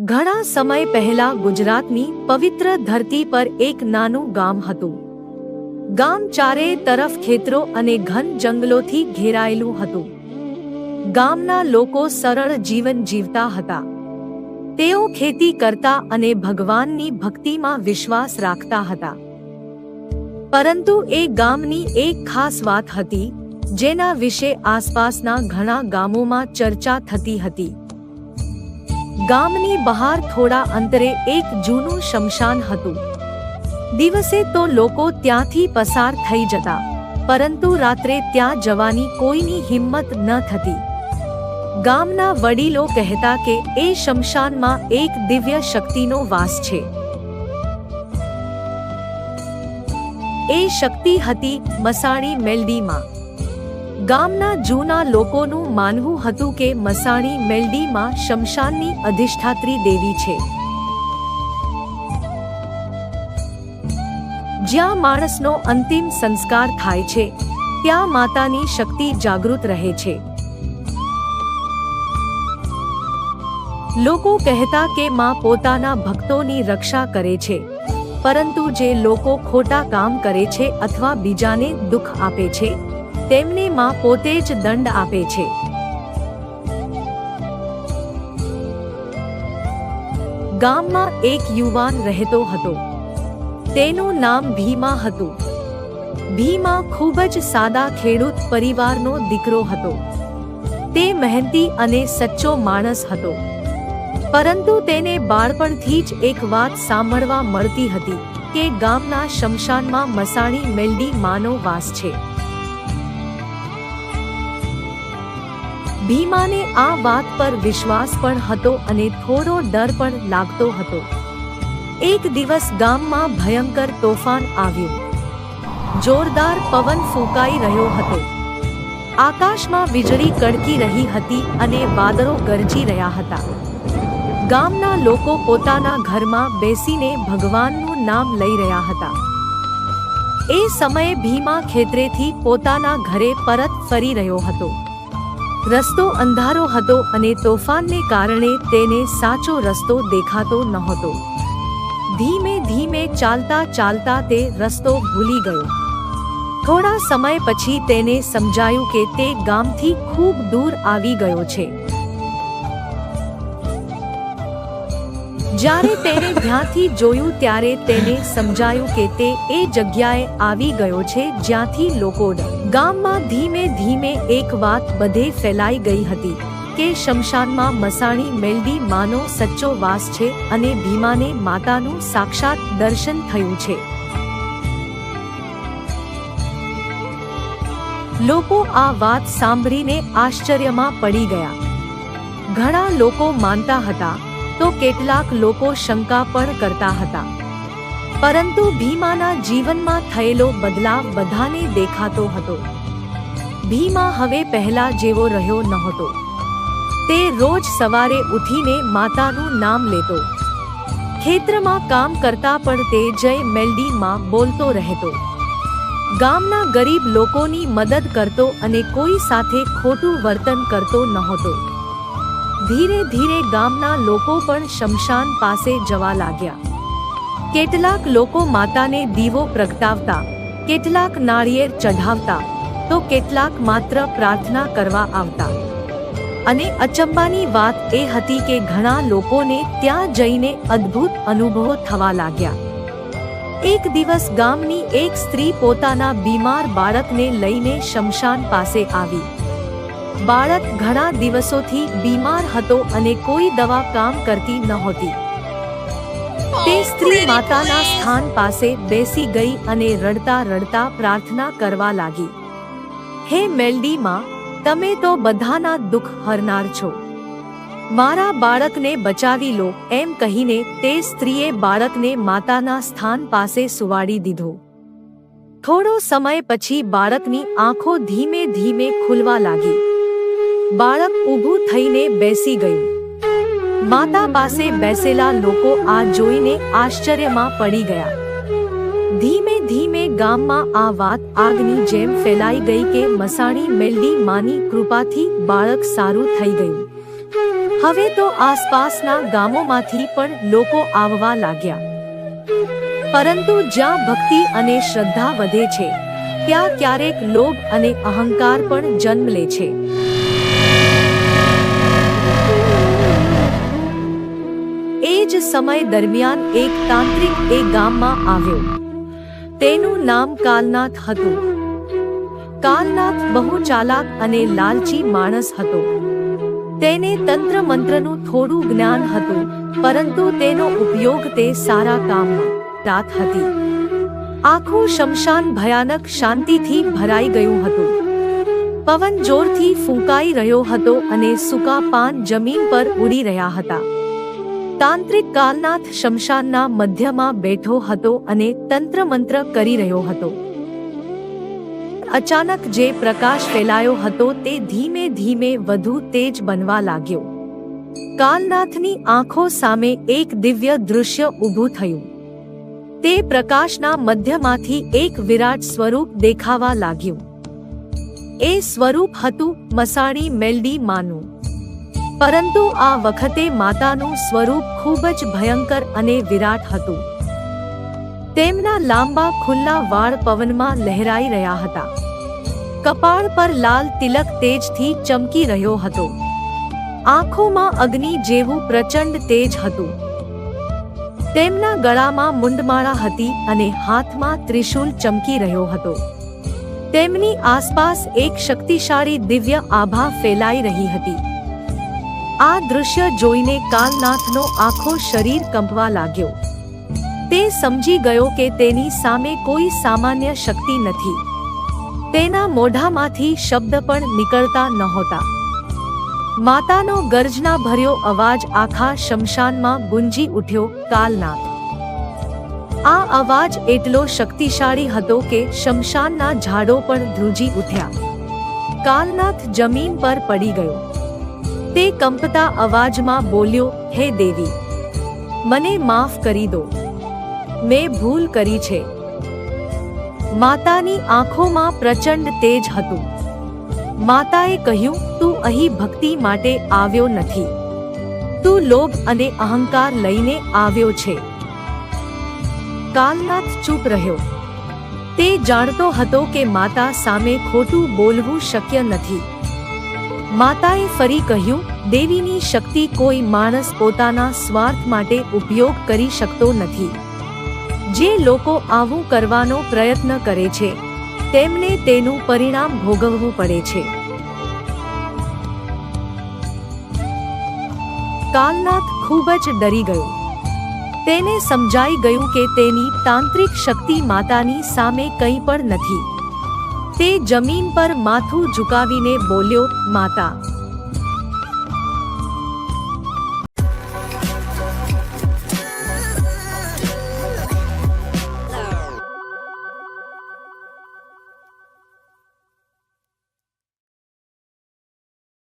ઘણા સમય પહેલા ગુજરાતની પવિત્ર ધરતી પર એક નાનું ગામ હતું. ગામ ચારે તરફ ખેતરો અને ઘન જંગલોથી ઘેરાયેલું હતું. ગામના લોકો સરળ જીવન જીવતા હતા. તેઓ ખેતી કરતા અને ભગવાનની ભક્તિમાં વિશ્વાસ રાખતા હતા. પરંતુ એ ગામની એક ખાસ વાત હતી, જેના વિશે આસપાસના ઘણા ગામોમાં ચર્ચા થતી હતી. ગામની બહાર થોડા અંતરે એક જૂનું શમશાન હતું. દિવસે તો લોકો ત્યાંથી પસાર થઈ જતા, પરંતુ રાત્રે ત્યાં જવાની કોઈની હિંમત ન થતી. ગામના વડીલો કહેતા કે એ શમશાનમાં એક દિવ્ય શક્તિનો વાસ છે. એ શક્તિ હતી મસાણી મેલડીમાં. ગામના જૂના લોકોનું માનવું હતું કે મસાણી મેલડીમાં શમશાનની અધિષ્ઠાત્રી દેવી છે. જ્યાં માણસનો અંતિમ સંસ્કાર થાય છે, ત્યાં માતાની શક્તિ જાગૃત રહે છે. લોકો કહેતા કે માં પોતાના ભક્તોની રક્ષા કરે છે, પરંતુ જે લોકો ખોટા કામ કરે છે અથવા બીજાને દુઃખ આપે છે, તેમને માં પોતે જ દંડ આપે છે. ગામમાં એક યુવાન રહેતો હતો. તેનું નામ ભીમા હતું. ભીમા ખૂબ જ સાદા ખેડૂત પરિવારનો દીકરો હતો. તે મહેનતી અને સચ્ચો માણસ હતો. પરંતુ તેને બાળપણથી જ એક વાત સાંભળવા મળતી હતી કે ગામના શમશાનમાં મસાણી મેલડી માનો વાસ છે. ભીમાને આ વાત પર વિશ્વાસ પણ હતો અને થોડો ડર પણ લાગતો હતો. એક દિવસ ગામમાં ભયંકર તોફાન આવ્યું. જોરદાર પવન ફૂંકાઈ રહ્યો હતો. આકાશમાં વીજળી કડકી રહી હતી અને વાદળો ગરજી રહ્યા હતા. ગામના લોકો પોતાના ઘરમાં બેસીને ભગવાનનું નામ લઈ રહ્યા હતા. એ સમયે ભીમા ખેતરેથી પોતાના ઘરે પરત ફરી રહ્યો હતો. રસ્તો અંધારો હતો અને તોફાનને કારણે તેને સાચો રસ્તો દેખાતો નહોતો. ધીમે ધીમે ચાલતા ચાલતા તે રસ્તો ભૂલી ગયો. થોડા સમય પછી તેને સમજાયું કે તે ગામથી ખૂબ દૂર આવી ગયો છે. જ્યારે તેણે ધ્યાનથી જોયું ત્યારે તેને સમજાયું કે તે એ જગ્યાએ આવી ગયો છે જ્યાંથી લોકો ગામમાં ધીમે ધીમે એક વાત બધે ફેલાઈ ગઈ હતી કે શમશાનમાં મસાણી મેલડી માનો સચ્ચો વાસ છે અને ભીમાને માતાનું સાક્ષાત દર્શન થયું છે. લોકો આ વાત સાંભળીને આશ્ચર્યમાં પડી ગયા. ઘણા લોકો માનતા હતા તો કેટલાક લોકો શંકા પણ કરતા હતા. પરંતુ ભીમાના જીવનમાં થયેલો બદલાવ બધાને દેખાતો હતો. ભીમા હવે પહેલા જેવો રહ્યો નહોતો. તે રોજ સવારે ઉઠીને માતાનું નામ લેતો. ખેતરમાં કામ કરતા પણ તે જય મેલડી માં બોલતો રહેતો. ગામના ગરીબ લોકોની મદદ કરતો અને કોઈ સાથે ખોટું વર્તન કરતો નહોતો. ધીરે ધીરે ગામના લોકો પણ શમશાન પાસે જવા લાગ્યા. કેટલાક લોકો માતાને દીવો પ્રગટાવતા, કેટલાક નાળિયેર ચઢાવતા, તો કેટલાક માત્ર પ્રાર્થના કરવા આવતા. અને અચંબાની વાત એ હતી કે ઘણા લોકોને ત્યાં જઈને અદ્ભુત અનુભવો થવા લાગ્યા. એક દિવસ ગામની એક સ્ત્રી પોતાના બીમાર બાળકને લઈને શમશાન પાસે આવી. બાળક ઘણા દિવસોથી બીમાર હતો અને કોઈ દવા કામ કરતી નહોતી. તે સ્ત્રી માતાના સ્થાન પાસે બેસી ગઈ અને રડતા રડતા પ્રાર્થના કરવા લાગી. હે મેલડી માં, તમે તો બધાના દુઃખ હરનાર છો. મારા બાળકને બચાવી લો એમ કહીને તે સ્ત્રીએ બાળકને માતાના સ્થાન પાસે સુવાડી દીધું. થોડો સમય પછી બાળકની આંખો ધીમે ધીમે ખુલવા લાગી. બાળક ઊભું થઈને બેસી ગયું. માતા પાસે બેસેલા લોકો આ જોઈને આશ્ચર્યમાં પડી ગયા. ધીમે ધીમે ગામમાં આ વાત આગની જેમ ફેલાઈ ગઈ કે મસાણી મેલડી માની કૃપાથી બાળક સારું થઈ ગયું. હવે તો આસપાસના ગામોમાંથી પણ લોકો આવવા લાગ્યા. પરંતુ જ્યાં ભક્તિ અને શ્રદ્ધા વધે છે, ત્યાં ક્યારેક લોભ અને અહંકાર પણ જન્મ લે છે. એ જ સમય દરમિયાન એક તાંત્રિક એ ગામમાં આવ્યો. તેનું નામ કાલનાથ હતું. કાલનાથ બહુ ચાલાક અને લાલચી માણસ હતો. તેને તંત્ર મંત્રનું થોડું જ્ઞાન હતું, પરંતુ તેનો ઉપયોગ તે સારા કામમાં રાત હતી. આખું શમશાન ભયાનક શાંતિથી ભરાઈ ગયું હતું. પવન જોરથી ફૂંકાઈ રહ્યો હતો અને સૂકા પાન જમીન પર ઉડી રહ્યા હતા. તાંત્રિક કાલનાથ શમશાનના મધ્યમાં બેઠો હતો અને તંત્ર મંત્ર કરી રહ્યો હતો. અચાનક જે પ્રકાશ ફેલાયો હતો તે ધીમે ધીમે વધુ તેજ બનવા લાગ્યો. કાલનાથની આંખો સામે એક દિવ્ય દૃશ્ય ઊભું થયું. તે પ્રકાશના મધ્યમાંથી એક વિરાટ સ્વરૂપ દેખાવા લાગ્યું. એ સ્વરૂપ હતું મસાણી મેલડી માનું. પરંતુ આ વખતે માતાનું સ્વરૂપ ખૂબ જ ભયંકર અને વિરાટ હતું. તેમના લાંબા ખુલ્લા વાળ પવનમાં લહેરાઈ રહ્યા હતા. કપાળ પર લાલ તિલક તેજથી ચમકી રહ્યો હતો. આંખોમાં અગ્નિ જેવું પ્રચંડ તેજ હતું. તેમના ગળામાં મુંડમાળા હતી અને હાથમાં ત્રિશૂલ ચમકી રહ્યો હતો. તેમની આસપાસ એક શક્તિશાળી દિવ્ય આભા ફેલાઈ રહી હતી. આ દૃશ્ય જોઈને કાલનાથનો આખો શરીર કંપવા લાગ્યો. તે સમજી ગયો કે તેની સામે કોઈ સામાન્ય શક્તિ નથી. તેના મોઢામાંથી શબ્દ પણ નીકળતા નહોતા. માતાનો ગર્જના ભર્યો અવાજ આખા શમશાનમાં ગુંજી ઉઠ્યો, કાલનાથ. આ અવાજ એટલો શક્તિશાળી હતો કે શમશાનના ઝાડો પણ ધ્રુજી ઉઠ્યા. કાલનાથ જમીન પર પડી ગયો. તે કંપતા અવાજમાં બોલ્યો, હે દેવી, મને માફ કરી દો. મેં ભૂલ કરી છે. માતાની આંખોમાં પ્રચંડ તેજ હતું. માતાએ કહ્યું, તું અહીં ભક્તિ માટે આવ્યો નથી. તું લોભ અને અહંકાર લઈને આવ્યો છે. કાલનાથ ચૂપ રહ્યો. તે જાણતો હતો કે માતા સામે ખોટું બોલવું શક્ય નથી. માતાએ ફરી કહ્યું, દેવીની શક્તિ કોઈ માણસ પોતાના સ્વાર્થ માટે ઉપયોગ કરી શકતો નથી. જે લોકો આવું કરવાનો પ્રયત્ન કરે છે, તેમને તેનું પરિણામ ભોગવવું પડે છે. કાલનાથ ખૂબ જ ડરી ગયો. તેને સમજાઈ ગયું કે તેની તાંત્રિક શક્તિ માતાની સામે કંઈ પણ નથી. તે જમીન પર માથું ઝુકાવીને બોલ્યો, માતા,